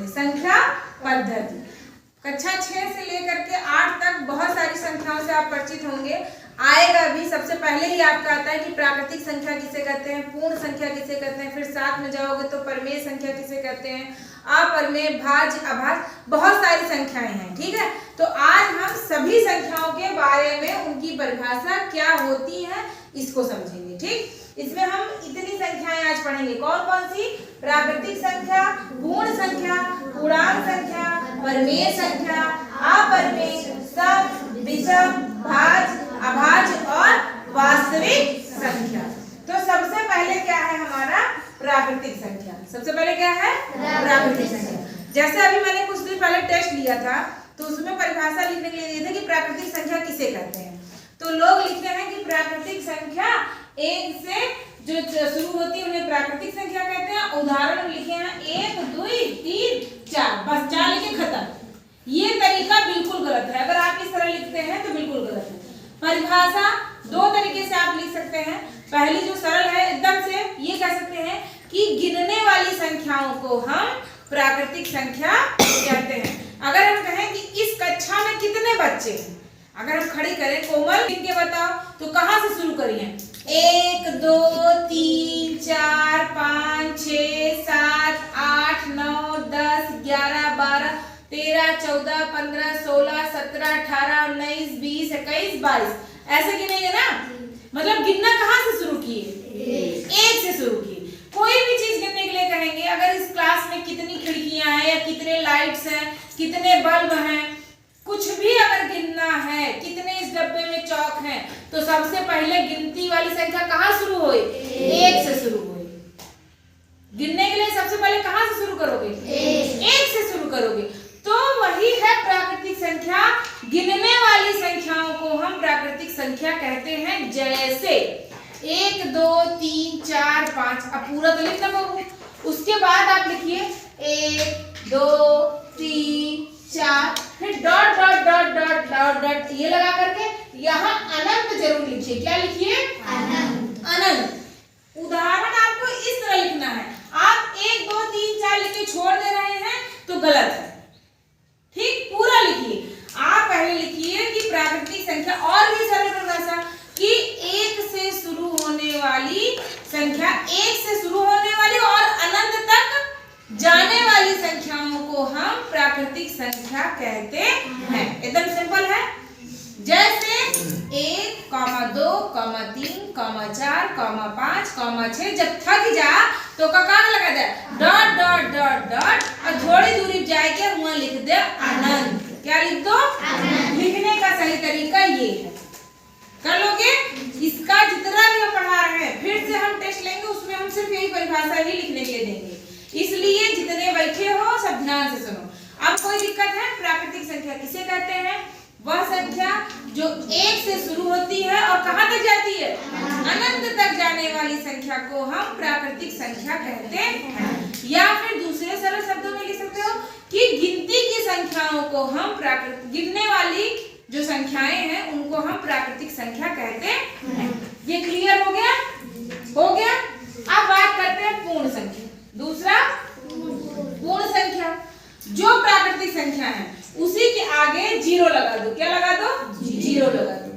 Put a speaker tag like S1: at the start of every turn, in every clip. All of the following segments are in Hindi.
S1: पढ़ेंगे संख्या पद्धति। कक्षा 6 से लेकर के 8 तक बहुत सारी संख्याओं से आप परिचित होंगे, आएगा भी। सबसे पहले ही आपका आता है कि प्राकृतिक संख्या किसे कहते हैं, पूर्ण संख्या किसे कहते हैं, फिर साथ में जाओगे तो परमेय संख्या किसे कहते हैं, अपरमेय, भाज्य, अभाज्य, बहुत सारी संख्याएं हैं। ठीक है, तो आज हम सभी संख्याओं के बारे में उनकी परिभाषा क्या होती है इसको समझेंगे। ठीक, इसमें हम इतनी संख्याएं आज पढ़ेंगे। कौन कौन सी? प्राकृतिक संख्या, पूर्ण संख्या, पूर्णांक संख्या, परमेय संख्या, अपरमेय, सम, विषम, भाज्य, अभाज्य और वास्तविक संख्या। तो सबसे पहले क्या है हमारा प्राकृतिक संख्या। सबसे पहले क्या है प्राकृतिक संख्या। जैसे अभी मैंने कुछ दिन पहले टेस्ट लिया था तो उसमें परिभाषा लिखने के लिए दिए थे कि प्राकृतिक संख्या किसे कहते हैं। तो लोग लिखते हैं कि प्राकृतिक संख्या एक से जो शुरू होती है उन्हें प्राकृतिक संख्या कहते हैं। उदाहरण लिखे हैं 1, 2, 3, 4, बस 4 लिखे खत्म। ये तरीका बिल्कुल गलत है। अगर आप इस तरह लिखते हैं तो बिल्कुल गलत है। परिभाषा दो तरीके से आप लिख सकते हैं। पहली जो सरल है एकदम से, ये कह सकते हैं कि गिनने वाली संख्याओं को हम प्राकृतिक संख्या कहते हैं। अगर हम कहें कि इस कक्षा में कितने बच्चे हैं, अगर हम खड़ी करें कोमल गिन के बताओ, तो कहाँ से शुरू करिए? 1, 2, 3, 4, 5, 6, 7, 8, 9, 10, 11, 12, 13, 14, 15, 16, 17, 18, 19, 20, 21, 22 ऐसे गिनेंगे ना। मतलब गिनना कहाँ से शुरू किए? 1 से शुरू किए। कोई भी चीज गिनने के लिए कहेंगे, अगर इस क्लास में कितनी खिड़कियां हैं या कितने लाइट्स हैं, कितने बल्ब हैं, कुछ भी अगर गिनना है, कितने इस डब्बे में चौक हैं, तो सबसे पहले गिनती वाली संख्या कहाँ शुरू हुई? 1 से शुरू हुई। गिनने के लिए सबसे पहले कहाँ से शुरू करोगे? 1 से शुरू करोगे। तो वही है प्राकृतिक संख्या। गिनने वाली संख्याओं को हम प्राकृतिक संख्या कहते हैं। जैसे 1, 2, 3, 4, 5। अब पूरा तो लिखना बाबू। उसके बाद आप लिखिए 1, 2, 3, 4, फिर dot dot dot dot dot dot ये लगा करके यहाँ अनंत जरूर लिखिए। क्या लिखिए? अनंत। अनंत। उदाहरण आपको इस तरह लिखना है। आप 1, 2, 3, 4 लिख के छोड़ दे रहे हैं तो गलत है। ठीक, पूरा लिखिए। आप पहले लिखिए कि प्राकृतिक संख्या, और भी सरल परिभाषा कि 1 से शुरू होने वाली संख्या, 1 से शुरू होने वाली और अनंत तक जाने वाली संख्याओं को हम प्राकृतिक संख्या कहते हैं। एकदम सिंपल है। जैसे 1, 2, 3, 4, 5, 6। जब थक जा तो कहाँ लगा दे? डॉट डॉट डॉट डॉट, और थोड़ी दूरी जाके वहां लिख दे अनंत। क्या लिख दो? अनंत। लिखने का सही तरीका ये है। कर लोगे? इसका जितना भी हम पढ़ा रहे हैं, फिर से हम टेस्ट लेंगे, उसमें हम सिर्फ यही परिभाषा ही लिखने के लिए देंगे। इसलिए जितने बैठे हो सब ध्यान से सुनो। अब कोई दिक्कत है? प्राकृतिक संख्या किसे कहते हैं? वह संख्या जो 1 से शुरू होती है और कहाँ तक जाती है? अनंत तक जाने वाली संख्या को हम प्राकृतिक संख्या कहते हैं। या फिर दूसरे सरल शब्दों में लिख सकते हो कि गिनती की संख्याओं को हम प्राकृतिक, गिनने वाली जो संख्याएं हैं उनको हम प्राकृतिक संख्या कहते हैं। ये क्लियर हो गया? हो गया। अब बात करते हैं पूर्ण संख्या। दूसरा पूर्ण संख्या जो प्राकृतिक संख्या है उसी के आगे 0 लगा दो। क्या लगा दो? 0 लगा दो।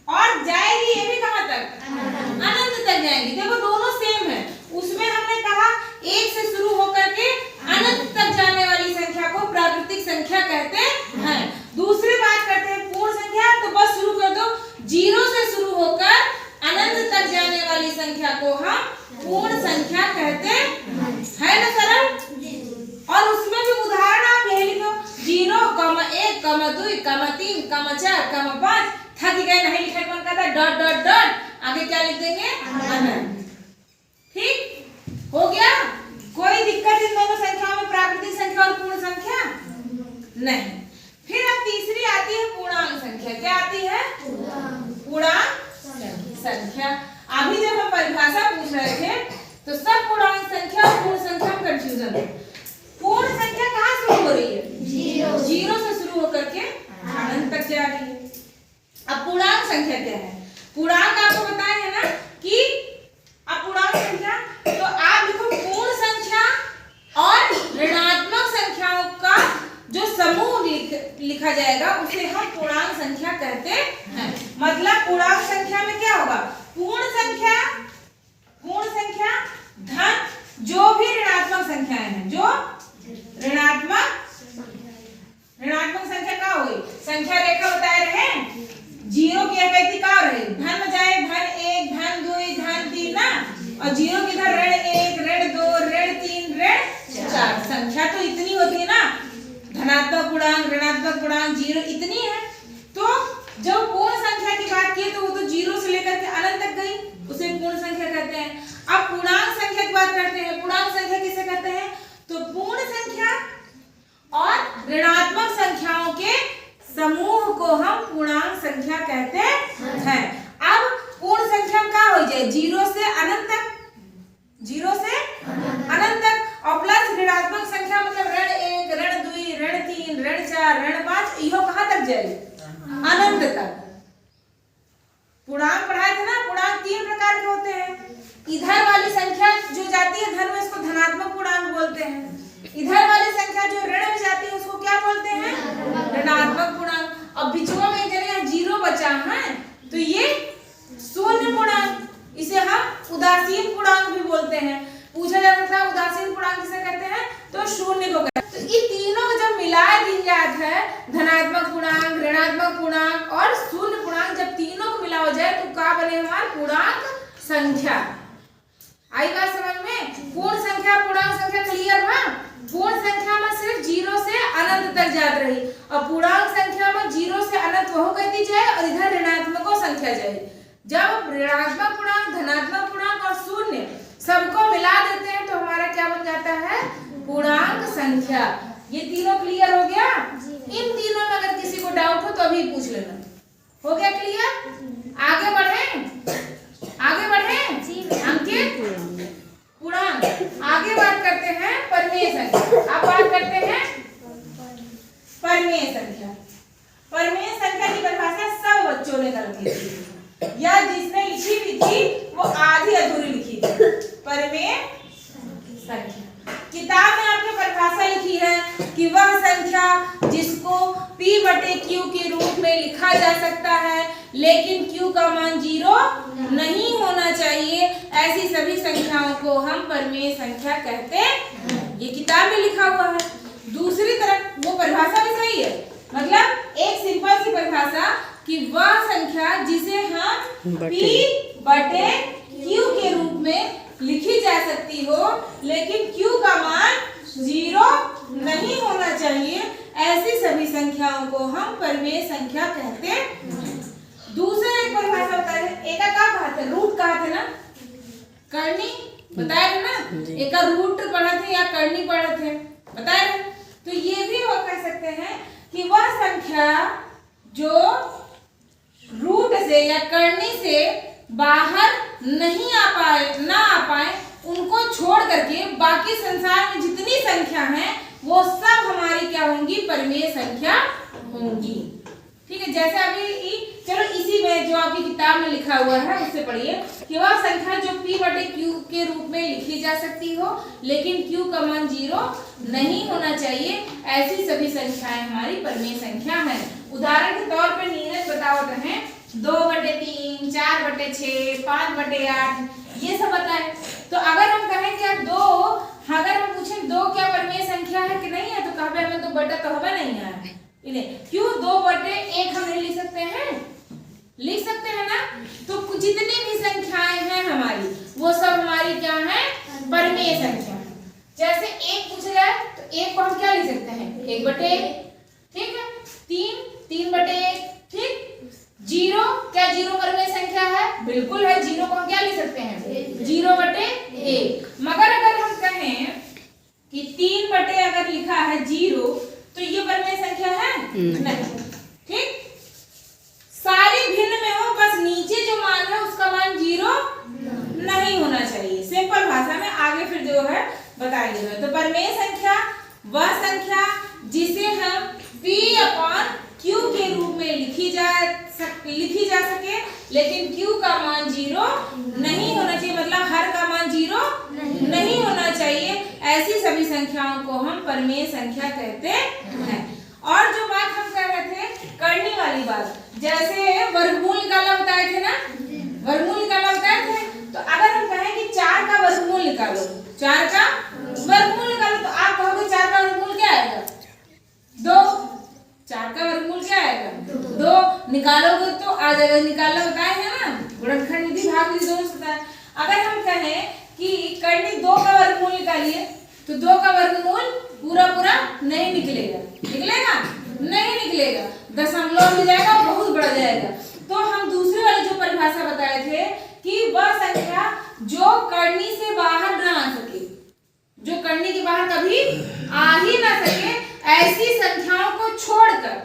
S1: और जाएगी ये भी कहां तक? अनंत तक जाएगी। देखो दोनों सेम है। उसमें हमने कहा 1 से शुरू होकर के अनंत तक जाने वाली संख्या को प्राकृतिक संख्या कहते हैं। दूसरी बात करते हैं पूर्ण संख्या, तो बस शुरू कर दो। 0 से शुरू होकर अनंत तक जाने वाली संख्या को हम पूर्ण संख्या कहते हैं ना सरल? और उसमें भी उदाहरण आप यही लिखो 0, 1, 2, 3, 4, 5। थक गए नहीं लिखने को मन करता, डॉट डॉट डॉट आगे क्या लिख देंगे? अनंत। ठीक हो गया? कोई दिक्कत इन दोनों संख्याओं में, प्राकृतिक संख्या और पूर्ण संख्या? नहीं। फिर अब तीसरी आती है पूर्णांक संख्या। क्या आती है? पूर्णांक संख्या। अभी जब हम परिभाषा पूछ रहे थे तो सब पूर्णांक संख्या और पूर्ण संख्या में कंफ्यूजन है। पूर्ण संख्या कहाँ शुरू हो रही है? 0 से शुरू होकर के अनंत तक जा रही है। अब पूर्णांक संख्या क्या है? पूर्णांक आपको बताए है ना कि अब पूर्णांक संख्या, तो आप लिखो पूर्ण संख्या और ऋणात्मक लिखा जाएगा उसे हम पूर्णांक संख्या कहते हैं। मतलब पूर्णांक संख्या में क्या होगा, पूर्ण संख्या धन जो भी ऋणात्मक संख्याएं हैं, जो ऋणात्मक संख्या का हुई, संख्या रेखा बताए रहे, जीरो की अपेक्षित का रहे, धन में जाए धन 1 धन 2 धन 3 ना, और जीरो की इधर ऋण 1 ऋण 2 ऋण 3 ऋण 4। संख्या तो इतनी होती है ना, धनात्मक पूर्णांक ऋणात्मक पूर्णांक जीरो इतनी है। तो जब पूर्ण संख्या की बात की तो वो तो जीरो से लेकर के अनंत तक गई, उसे पूर्ण संख्या कहते हैं। अब पूर्णांक संख्या की बात करते हैं। पूर्णांक संख्या किसे कहते हैं, तो पूर्ण संख्या और ऋणात्मक संख्याओं के समूह को हम पूर्णांक संख्या कहते हैं। अब पूर्ण संख्या का हो जाए जीरो से अनंत तक, जीरो से अनंत तक, और प्लस ऋणात्मक संख्या मतलब ऋण 1 ऋण 2 ऋण 3 ऋण 4 ऋण 5, यो कहां तक जाए, अनंत तक। पूर्णांक पढ़ाए थे ना, पूर्णांक 3 प्रकार के होते हैं। इधर वाली संख्या जो जाती है धन में उसको धनात्मक पूर्णांक बोलते हैं, इधर वाली संख्या जो ऋण में जाती है उसको क्या बोलते हैं, ऋणात्मक पूर्णांक। अब बिचवा में जगह जीरो बचा है तो ये शून्य पूर्णांक, इसे हम उदासीन पूर्णांक भी बोलते हैं। पूछा जाता था उदासीन पूर्णांक किसे कहते हैं, तो शून्य को कहते हैं। तो ये तीनों को जब मिला दी जाता है, धनात्मक पूर्णांक ऋणात्मक पूर्णांक और शून्य पूर्णांक, जब तीनों को मिला हो जाए तो क्या बने हमारा पूर्णांक संख्या। आई बात समझ में, पूर्ण संख्या पूर्णांक संख्या क्लियर है। पूर्ण संख्या में सिर्फ जीरो से अनंत तक जात रही, और पूर्णांक संख्या में जीरो से अनंत वह कहती जाए और इधर ऋणात्मक संख्या जाए। जब ऋणात्मक पूर्णांक धनात्मक पूर्णांक और शून्य सबको मिला देते हैं तो हमारा क्या बन जाता है, पूर्णांक संख्या। ये तीनों क्लियर हो गया। इन तीनों में अगर किसी को डाउट हो तो अभी पूछ लेना। हो गया क्लियर? आगे बढ़े अंकित, पूर्णांक। आगे बात करते हैं परिमेय संख्या। अब बात करते हैं परिमेय संख्या। परिमेय संख्या की परिभाषा सब बच्चों ने कर दी थी, या जिसने लिखी भी थी वो आधी अधूरी लिखी थी। परिमेय संख्या किताब में आपने परिभाषा लिखी है कि वह संख्या जिसको P/Q के रूप में लिखा जा सकता है लेकिन Q का मान 0 नहीं होना चाहिए, ऐसी सभी संख्याओं को हम परिमेय संख्या कहते हैं। ये किताब में लिखा हुआ है। दूसरी तरफ वो परिभाषा भी सही है, मतलब एक सिंपल सी परिभाषा कि वह संख्या जिसे हम P/Q के रूप में लिखी जा सकती हो लेकिन Q का मान 0 नहीं होना चाहिए, ऐसी सभी संख्याओं को हम परिमेय संख्या कहते हैं। दूसरा एक परिभाषा बताए, एक का कहा था, रूट कहा था ना, करनी बताए थे ना, एक का रूट पढ़ा थे या करनी पढ़ा थे बताए थे। तो ये भी वो कह सकते हैं कि वह संख्या जो रूट से या करनी से बाहर नहीं आ पाए उनको छोड़ करके बाकी संसार में जितनी संख्या है वो सब हमारी क्या होंगी, परिमेय संख्या होंगी। ठीक है, जैसे अभी चलो इसी में जो आपकी किताब में लिखा हुआ है उससे पढ़िए कि वह संख्या जो P/Q के रूप में लिखी जा सकती हो लेकिन Q का मान 0 नहीं होना चाहिए, ऐसी सभी संख्याएं हमारी परिमेय संख्या हैं। उदाहरण के तौर पर नीरज बतावत रहे 2/3 4/6 5/8 ये सब बताएं। तो अगर हम कहें कि 2, अगर हम पूछें 2 क्या परिमेय संख्या है कि नहीं है तो कहबे हमें 2 बटा तो हमें नहीं है, क्यों 2/1 हम नहीं लिख सकते हैं, लिख सकते हैं ना। तो जितनी भी संख्याएं हैं हमारी वो सब हमारी क्या है, परिमेय संख्या है। जैसे 1 पूछ रहा है तो 1 को हम क्या लिख सकते हैं, 1/1, ठीक है। 3 3/1, ठीक। 0 क्या 0 परिमेय संख्या है, बिल्कुल है। 0 को हम क्या लिख सकते हैं, 0/1। मगर अगर हम कहें कि 3 अगर लिखा है 0 तो ये परिमेय संख्या है नहीं, ठीक। सारी भिन्न में हो, बस नीचे जो मान है उसका मान 0 नहीं होना चाहिए। सिंपल भाषा में आगे फिर जो है बताएंगे। तो परिमेय संख्या वह संख्या जिसे हम P/Q के रूप में लिखी जा सके लेकिन Q का मान 0 नहीं होना चाहिए, मतलब हर का मान 0 नहीं होना चाहिए, ऐसी सभी संख्याओं को हम परिमेय संख्या कहते हैं। और जो बात हम करनी वाली बात, जैसे वर्गमूल निकालना बताए थे ना, वर्गमूल निकालना बताए थे। तो अगर हम कहें कि 4 का वर्गमूल निकालो, 4 का वर्गमूल निकालो, तो आप कहोगे 4 का वर्गमूल क्या आएगा? 2। 4 का वर्गमूल क्या आएगा? 2। निकालोगे तो आ जाएगा, निकालना बताए है ना, गुणनखंड विधि भाग विधि दोनों से बताए। अगर हम कहें कि करनी 2 का वर्गमूल निकालिए, तो 2 का वर्गमूल पूरा पूरा नहीं निकलेगा, निकलेगा नहीं निकलेगा, दशमलव में जाएगा, बहुत बढ़ जाएगा। तो हम दूसरे वाली जो परिभाषा बताए थे कि वह संख्या जो करनी से बाहर ना आ सके, जो करनी के बाहर कभी आ ही ना सके, ऐसी संख्याओं को छोड़कर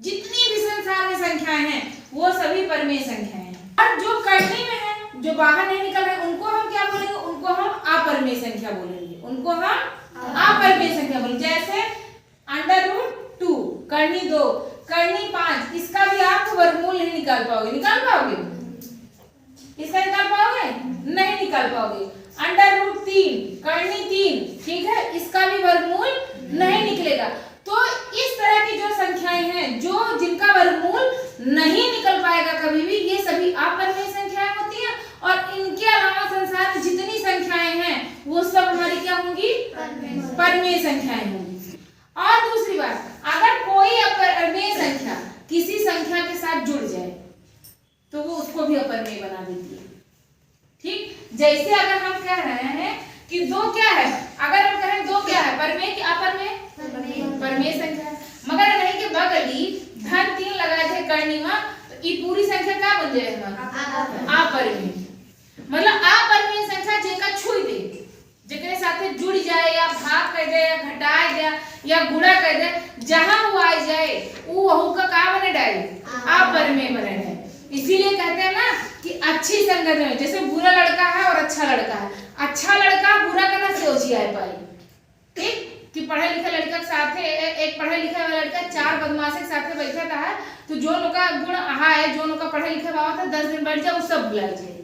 S1: जितनी भी संसार में संख्याएं हैं वो सभी परिमेय संख्याएं हैं। और जो करनी में है, जो बाहर नहीं निकल रहे, उनको हम क्या बोलेंगे? उनको हम अपरिमेय संख्या बोलेंगे, उनको हम अपरिमेय संख्या बोलेंगे। जैसे √2, करनी 2, करनी 5, इसका भी आप वर्गमूल नहीं निकाल पाओगे, निकाल पाओगे? इसका निकाल पाओगे? नहीं निकाल पाओगे। √3, करनी 3, ठीक है, इसका भी वर्गमूल नहीं निकलेगा। तो इस तरह की जो संख्याएं हैं, जो जिनका वर्गमूल नहीं निकल पाएगा कभी भी, ये सभी अपरिमेय संख्याएं होती हैं। और इनके अलावा संसार में जितनी संख्याएं हैं वो सब हमारी क्या होंगी? परिमेय संख्याएं होंगी। और दूसरी बात, अगर कोई अपरिमेय संख्या किसी संख्या के साथ जुड़ जाए तो वो उसको भी अपरिमेय बना देती है, ठीक। जैसे अगर हम कह रहे हैं कि 2 क्या है, अगर हम कहें 2 क्या है, परिमेय कि अपरिमेय? परिमेय संख्या है। मगर नहीं कि बगली धन 3 लगाए थे करनी में, तो ये पूरी संख्या क्या बन जाएगा? अपरिमेय। मतलब अपरिमेय संख्या जेका छुई दे, जेकरे साथे जुड़ जाए या भाग कर दे या घटाए दे या गुणा कर दे, जहां वो आ जाए वो वहू का का बने डाई? अपरिमेय बने डाई। इसीलिए कहते हैं ना कि अच्छी संगत में, जैसे बुरा लड़का है और अच्छा लड़का है, अच्छा लड़का बुरा करना से ओछी आ पाई, ठीक। कि पढ़े लिखे लड़का के साथे एक पढ़े लिखे वाला लड़का 4 बदमाशी के साथे बैठा था, तो जो लोग का गुण आहा है, जो लोग का पढ़े लिखे बाबा था, 10 दिन बैठ जाए वो सब भुला जाए।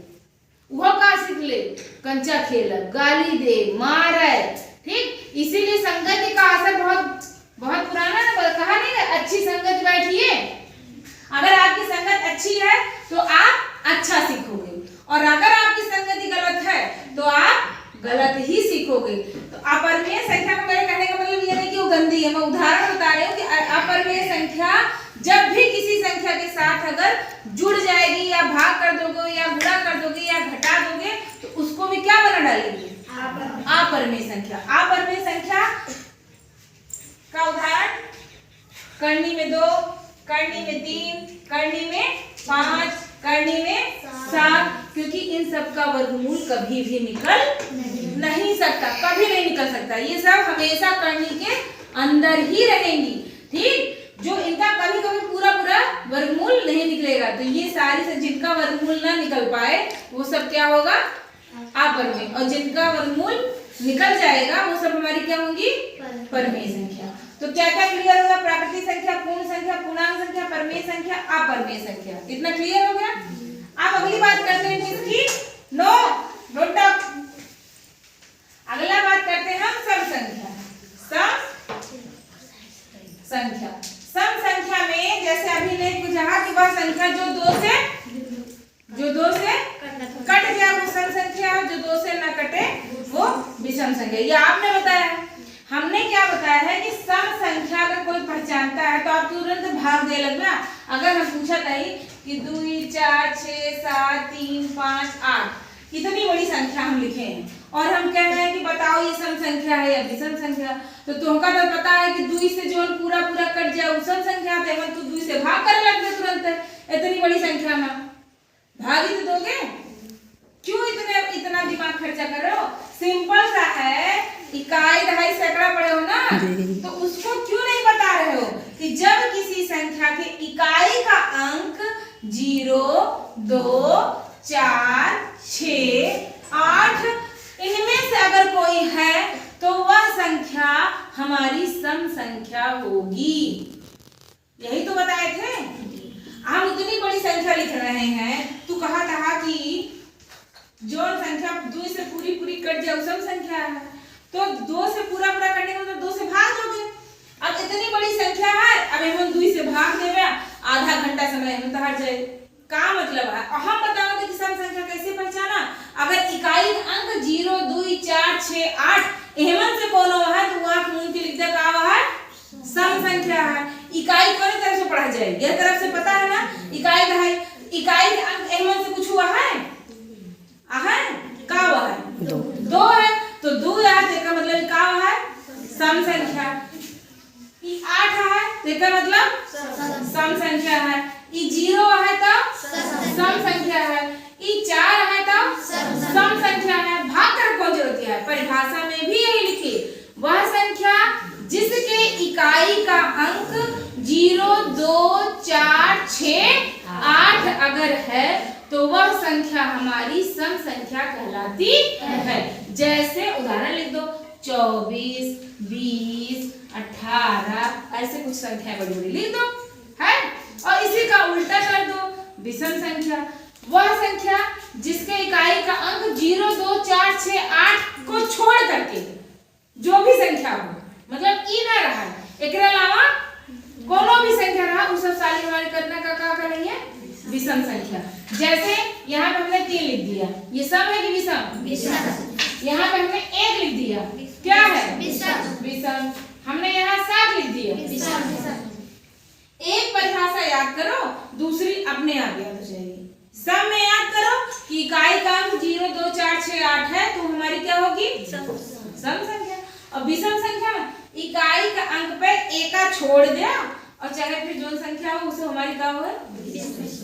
S1: वो का सीख ले? कंचा खेल, गाली दे, मारे, ठीक। इसीलिए संगति का असर बहुत बहुत पुराना है, कहा नहीं है अच्छी संगत बैठिए। अगर आपकी संगत अच्छी है तो आप अच्छा सीखोगे, और अगर आपकी संगति गलत है तो आप गलत ही सीखोगे। तो अपरिमेय संख्या का मेरे कहने का मतलब ये नहीं कि वो गंदी है, मैं उदाहरण बता रही हूँ कि अपरिमेय संख्या जब भी किसी संख्या के साथ अगर जुड़ जाएगी या भाग कर दोगे या गुणा कर दोगे या घटा दोगे, तो उसको भी क्या बना डालेंगे? अपरिमेय संख्या। अपरिमेय संख्या का उदाहरण करनी में 2, करनी में 3, करनी में 5, करनी में 7, क्योंकि इन सब का वर्गमूल कभी भी निकल नहीं सकता, कभी नहीं निकल सकता। ये सब हमेशा करनी के अंदर ही रहेंगी, ठीक। जो इनका कभी कभी पूरा पूरा वर्गमूल नहीं निकलेगा, तो ये सारी से जिनका वर्गमूल ना निकल पाए वो सब क्या होगा? अपरिमेय। और जिनका वर्गमूल निकल जाएगा वो सब हमारी क्या होंगी? परिमेय संख्या। तो क्या क्या क्लियर होगा? प्राकृतिक संख्या, पूर्ण संख्या, पूर्णांक संख्या, परिमेय संख्या, अपरिमेय संख्या। इतना क्लियर हो गया? आप अगली बात करते हैं किसकी? No note up. अगला बात करते हैं हम सम संख्या। सम संख्या, सम संख्या में जैसे अभी ने कहा कि वह संख्या जो 2 से कट गया वो सम संख्या, जो 2 से न कटे वो विषम संख्या। ये आपने बताया। हमने क्या बताया है कि सम संख्या अगर कोई पहचानता है तो आप तुरंत भाग दे लगना। अगर हम पूछा था कि 2, 4, 6, 7, 3, 5, 8 इतनी बड़ी संख्या हम लिखे हैं और हम कह रहे हैं कि बताओ ये सम संख्या है या विषम संख्या, तो तुमका तो पता है कि 2 से जो पूरा पूरा कट जाए वो सम संख्या है, तो 2 से भाग कर लग गए तुरंत। इतनी बड़ी संख्या में भाग ही तो दोगे, क्यों इतना दिमाग खर्चा कर रहे हो? सिंपल सा है, इकाई, दहाई, सैकड़ा पढ़े हो ना, तो उसको क्यों नहीं बता रहे हो कि जब किसी संख्या के इकाई का अंक 0, 2, 4, 6, 8 इनमें से अगर कोई है तो वह संख्या हमारी सम संख्या होगी। यही तो बताए थे। हम इतनी बड़ी संख्या लिख रहे हैं, तू कहा था कि जो संख्या 2 से पूरी कट जाए सम संख्या है, तो 2 से पूरा करने का मतलब 2 से भाग दोगे। अब इतनी बड़ी संख्या है, अब हम 2 से भाग देवे, आधा घंटा समय में तहार जाए का मतलब है। हम बताओगे कि सम संख्या कैसे पहचाना, अगर इकाई अंक 0 2 4 6 8 एहमन से कोनो है तो आंख मूंद के लिख दे का है सम संख्या है। इकाई कौन तरफ से पढ़ा जाए, यह तरफ से पता है ना, इकाई है, इकाई अंक एहमन से कुछ हुआ है का हुआ है दो है, तो 2 है तो इसका मतलब का हुआ है सम संख्या। 8 है तो इसका मतलब सम संख्या है। 0 है तो सम संख्या है। 4 है तो सम संख्या है। भाग कर कौन जरूरत है, परिभाषा में भी यही लिखिए, वह संख्या जिसके इकाई का अंक 0 2 4 6 8 अगर है तो वह संख्या हमारी सम संख्या कहलाती है। जैसे उदाहरण लिख दो 24 20 18 ऐसे कुछ संख्या बड़ी बड़ी लिख दो है, और इसी का उल्टा कर दो विषम संख्या, वह संख्या जिसके इकाई का अंक 0 2 4 6 8 को छोड़ करके जो भी संख्या हो, मतलब ई ना रहा एक अलावा कोनो भी संख्या रहा उस सब साली हमारे करना का करेंगे विषम संख्या। जैसे यहाँ पे हमने 3 लिख दिया, ये सब है कि विषम। यहाँ पे हमने 1 लिख दिया, क्या है विषम। हमने यहाँ 7 लिख दिया विषम। एक परिभाषा याद करो, दूसरी अपने आप याद हो जाएगी। सब में याद करो कि इकाई का अंक 0 2 4 6 8 है तो हमारी क्या होगी सम संख्या। और विषम संख्या में इकाई का अंक पे एक छोड़ दिया और चाहे फिर जो संख्या हो उसे हमारी क्या हो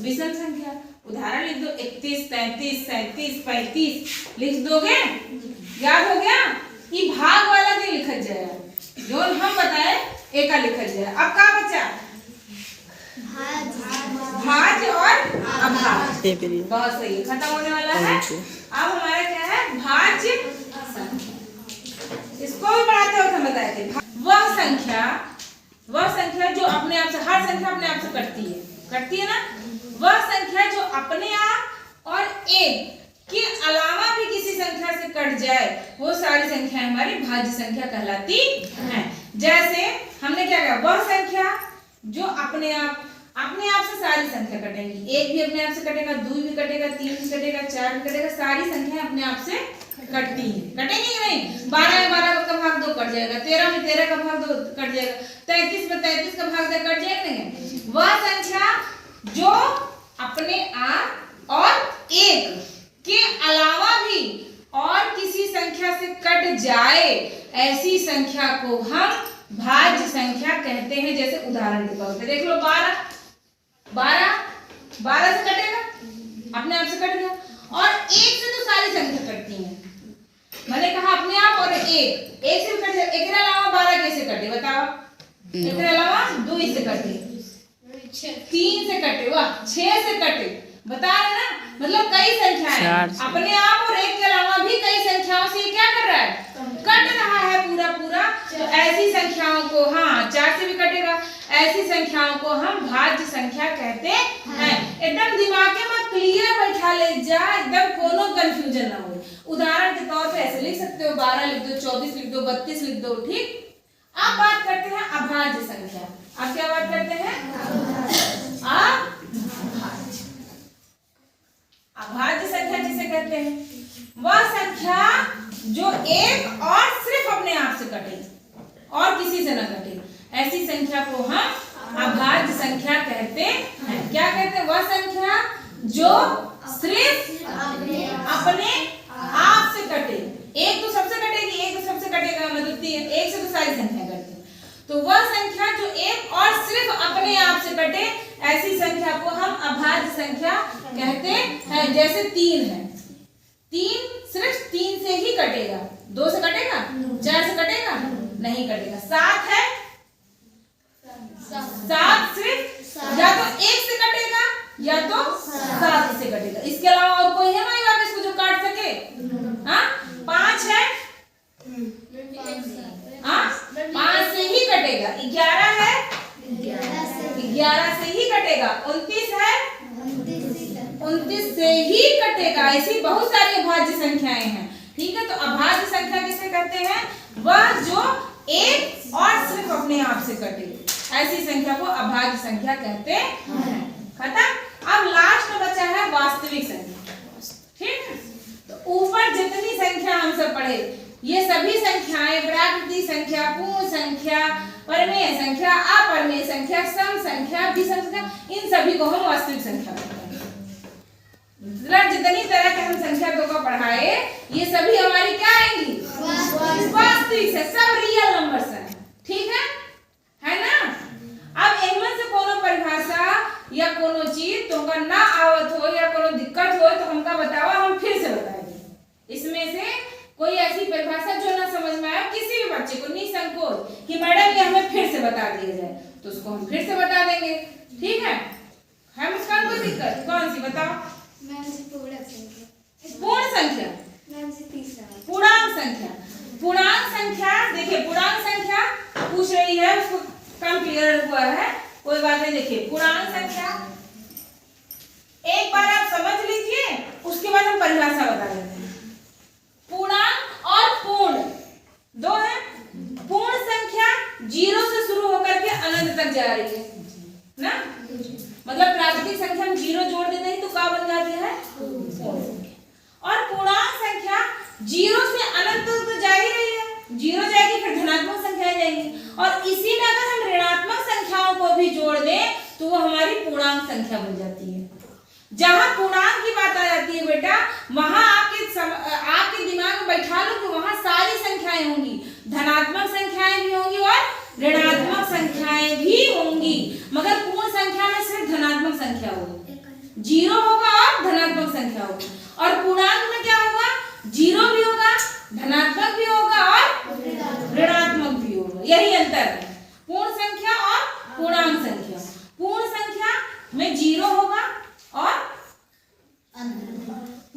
S1: विषम संख्या। उदाहरण लिख दो 31 33 37 35 लिख दोगे, याद हो गया। ये भाग वाला दिन लिखा जाएगा, जो हम बताए एक लिखा जाएगा। अब क्या बचा भाज्य और अभाज्य, बहुत सही, खत्म होने वाला है। अब हमारा क्या है भाज्य संख्या, इसको भी पढ़ाते वक्त हम बताए थे। वह संख्या जो अपने आप से, हर संख्या अपने आप से कटती है ना, वह संख्या जो अपने आप और एक के अलावा भी किसी संख्या से कट जाए वो सारी संख्याएं हमारी भाज्य संख्या कहलाती हैं। जैसे हमने क्या कहा, वह संख्या जो अपने आप से सारी संख्या कटेंगी, 1 भी अपने आप से कटेगा, 2 भी कटेगा, 3 भी कटेगा, 4 भी कटेगा, सारी संख्याएं अपने आप से कटती है, कटेंगी कि नहीं। 12 में 12 का भाग 2 कट जाएगा, 13 में 13 का भाग 2 कट जाएगा, 33 में 33 का भाग 2 कट जाएगा नहीं। वह संख्या जो अपने आप और एक के अलावा भी और किसी संख्या से कट जाए ऐसी संख्या को हम भाज्य संख्या कहते हैं। जैसे उदाहरण के तौर पे देख लो 12 से कटेगा, अपने आप से कट गया, और 1 से तो सारी संख्या कटती है। मैंने कहा अपने आप और एक से कट जाए, एक के अलावा 12 कैसे कटे बताओ, एक के अलावा 2 से कटे, 3 से कटे, वाह 6 से कटे, बता रहे ना, मतलब कई संख्याएं अपने आप और एक के अलावा भी कई संख्याओं से क्या कर रहा है कट रहा है पूरा। तो ऐसी संख्याओं को, हाँ 4 से भी कटेगा, ऐसी संख्याओं को हम भाज्य संख्या कहते हैं। एकदम दिमाग में क्लियर बैठा ले जा, एकदम कोनो कंफ्यूजन ना हो। उदाहरण के तौर पे ऐसे लिख सकते हो, 12 लिख दो, 24 लिख दो, 32 लिख दो, ठीक। अब बात करते हैं अभाज्य संख्या। अब क्या बात करते हैं अभाज्य संख्या जिसे कहते हैं वह संख्या जो एक और सिर्फ अपने आप से कटे और किसी से न कटे, ऐसी संख्या को हम अभाज्य संख्या कहते हैं। क्या कहते हैं, वह संख्या जो सिर्फ अपने आप से कटे, एक तो सबसे कटेगी, एक तो सबसे कटेगा, मतलब एक से तो सारी संख्या कटती है। तो वह संख्या जो एक और सिर्फ अपने आप से कटे, ऐसी संख्या को हम अभाज्य संख्या कहते हैं। जैसे 3 है, 3 सिर्फ 3 से ही कटेगा, 2 से कटेगा, 4 से कटेगा नहीं कटेगा। 7 है, 7 सिर्फ या तो 1 से कटेगा या तो 7 से कटेगा, इसके अलावा और कोई है हमारे वापस को जो काट सके। हाँ 5 है, 5 से ही कटेगा। 11 है, 11 से ही कटेगा। 29 है, 29 से ही कटेगा। ऐसी बहुत सारी अभाज्य संख्याएं हैं, ठीक है। तो अभाज्य संख्या किसे कहते हैं, वह जो एक और सिर्फ अपने आप से कटे। ऐसी संख्या को अभाज्य संख्या कहते हैं। खत्म। अब लास्ट में बचा है वास्तविक संख्या। ठीक है, तो ऊपर जितनी संख्या हम सब पढ़े ये सभी संख्याएं प्राकृतिक संख्या, पूर्ण संख्या, परिमेय संख्या, अपरिमेय संख्या, सम संख्या, विषम संख्या, इन सभी को हम वास्तविक संख्या कहते हैं। जितनी तरह के हम संख्या को पढ़ाए ये सभी हमारी क्या आएंगी? वास्तविक से, सब रियल नंबर्स हैं। ठीक है ना? अब इनमें से कोनो परिभाषा या कोनो चीज तुमका ना आवत हो या कोनो दिक्कत हो तो हमका बताओ, हम फिर से बताएंगे। इसमें से कोई ऐसी परिभाषा जो ना समझ में आए किसी भी बच्चे को निसंकोच कि मैडम ये हमें फिर से बता दिया जाए तो उसको हम फिर से बता देंगे। ठीक है, मुस्कान कोई दिक्कत? कौन सी बताओ? पूर्ण संख्या, पूर्णांक संख्या। पूर्णांक संख्या देखिए, पूर्णांक संख्या पूछ रही है, उसको कम क्लियर हुआ है, कोई बात नहीं। देखिए पूर्णांक संख्या एक बार आप समझ लीजिए, उसके बाद हम परिभाषा बता देते हैं। पूर्णांक और पूर्ण दो है। पूर्ण संख्या 0 से शुरू होकर के अनंत तक जा रही है ना, मतलब प्राकृतिक संख्या हम 0 जोड़ देते हैं तो क्या बन जाती है? पूर्ण संख्या। और पूर्णांक संख्या 0 से अनंत तक तो जा ही रही है, 0 जाएगी फिर धनात्मक संख्याएं जाएंगी, और इसी में अगर हम ऋणात्मक संख्याओं को भी जोड़ दें तो वो हमारी पूर्णांक संख्या बन जाती है। जहां पूर्णांक की बात आ जाती है बेटा, वहां आपके दिमाग में बैठा लो कि वहां सारी संख्याएं होंगी, धनात्मक संख्याएं भी होंगी और ऋणात्मक संख्याएं भी होंगी, मगर पूर्ण संख्या में सिर्फ धनात्मक संख्या होगी, 0 होगा और धनात्मक संख्या होगी। और पूर्णांक में क्या होगा? 0 भी होगा, धनात्मक भी होगा और ऋणात्मक भी होगा। यही अंतर है पूर्ण संख्या और पूर्णांक संख्या। पूर्ण संख्या में 0 होगा और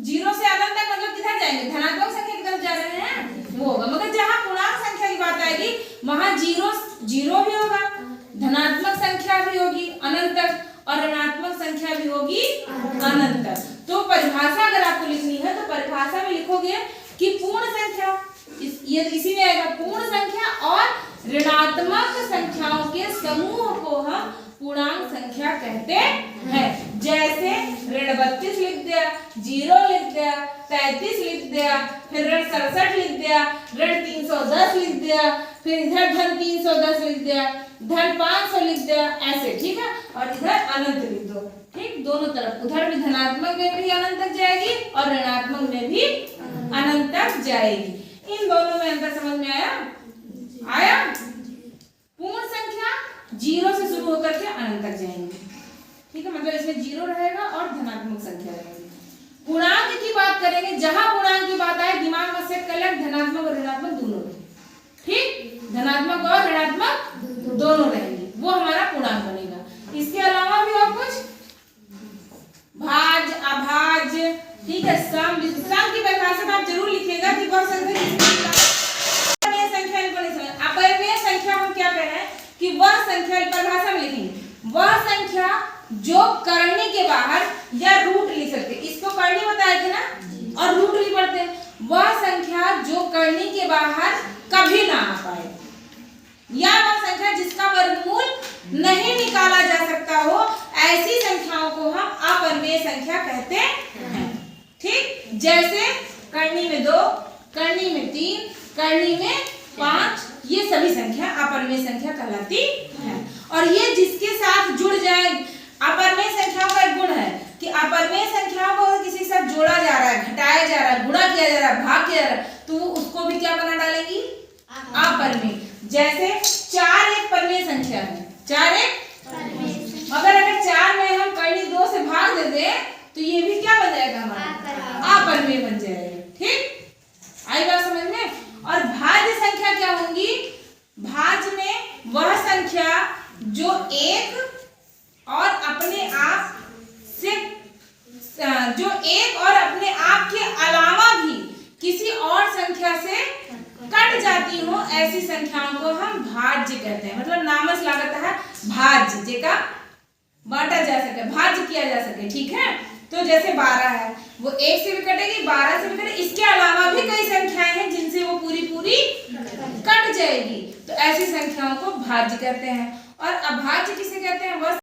S1: 0 से अनंत तक, मतलब किधर जाएंगे? धनात्मक संख्या की तरफ जा रहे हैं, वो होगा। मगर जहां पूर्णांक संख्या की बात आएगी वहां 0 भी होगा, धनात्मक संख्या भी होगी अनंत तक और ऋणात्मक संख्या भी होगी अनंत तक। तो परिभाषा अगर आपको लिखनी है तो परिभाषा में लिखोगे कि पूर्ण संख्या, ये इसी में आएगा, पूर्ण संख्या और ऋणात्मक संख्याओं के समूह को हम पूर्णांक संख्या कहते हैं। जैसे ऋण 32 लिख दिया, 0 लिख दिया, 33 लिख दिया, फिर ऋण 67 लिख दिया, ऋण 310 लिख दिया, फिर इधर धन 310 लिख दिया, धन 500 लिख दिया, ऐसे। ठीक है, और इधर अनंत लिख दो। ठीक, दोनों तरफ, उधर भी धनात्मक में भी अनंत तक जाएगी और ऋणात्मक में भी अनंत तक जाएगी। इन दोनों में अंतर समझ में आया? पूर्ण संख्या 0 से शुरू होकर के अनंत तक जाएंगे। ठीक है, मतलब इसमें 0 रहेगा और धनात्मक संख्या रहेगी। पूर्णांक की बात करेंगे, जहां पूर्णांक की बात आए दिमाग में सेट कर ले, धनात्मक और ऋणात्मक दोनों रहेंगे। ठीक, धनात्मक और ऋणात्मक दोनों रहेंगे, वो हमारा पूर्णांक बनेगा। इसके अलावा भी और कुछ भाज्य, अभाज्य, ठीक है, सम की परिभाषा आप जरूर लिखिएगा कि वह संख्या इनको नहीं समझ। अपरिमेय संख्या हम क्या कह रहे हैं कि वह संख्या, परिभाषा में लिखेंगे, वह संख्या जो करनी के बाहर या रूट लिख सकते, इसको करनी बताया थे ना, और रूट भी पढ़ते हैं। वह संख्या जो करनी के बाहर कभी ना आ पाए, या वह संख्या जिसका वर्गमूल नहीं निकाला जा सकता हो, ऐसी संख्याओं को हम अपरिमेय संख्या कहते हैं। ठीक, जैसे करनी में 2, करनी में 3, करनी में 5, ये सभी संख्या अपरिमेय संख्या कहलाती है। और ये जिसके साथ जुड़ जाए, अपरिमेय संख्याओं का एक गुण है कि अपरिमेय संख्याओं को किसी के साथ जोड़ा जा रहा है, घटाया जा रहा है, गुणा किया जा रहा है, भाग किया जा रहा है, तो उसको भी क्या बना डालेंगी? अपरिमेय। जैसे 4 एक परिमेय संख्या है, 4 एक, मगर अगर 4 में हम करनी 2 से भाग देते तो ये भी क्या बन जाएगा? हमारा अपरिमेय बन जाएगा। ठीक, आई बात समझ में? और भाज्य संख्या क्या होंगी? भाज्य में वह संख्या जो एक और अपने आप से, जो एक और अपने आप के अलावा भी किसी और संख्या से कट जाती हो, ऐसी संख्याओं को हम भाज्य कहते हैं। मतलब नामस लागत है भाज्य, जेका बांटा जा सके, भाज्य किया जा सके। ठीक है, तो जैसे 12 है, वो 1 से भी कटेगी, 12 से भी कटेगी, इसके अलावा भी कई संख्याएं हैं जिनसे वो पूरी कट जाएगी। तो ऐसी संख्याओं को भाज्य कहते हैं। और अभाज्य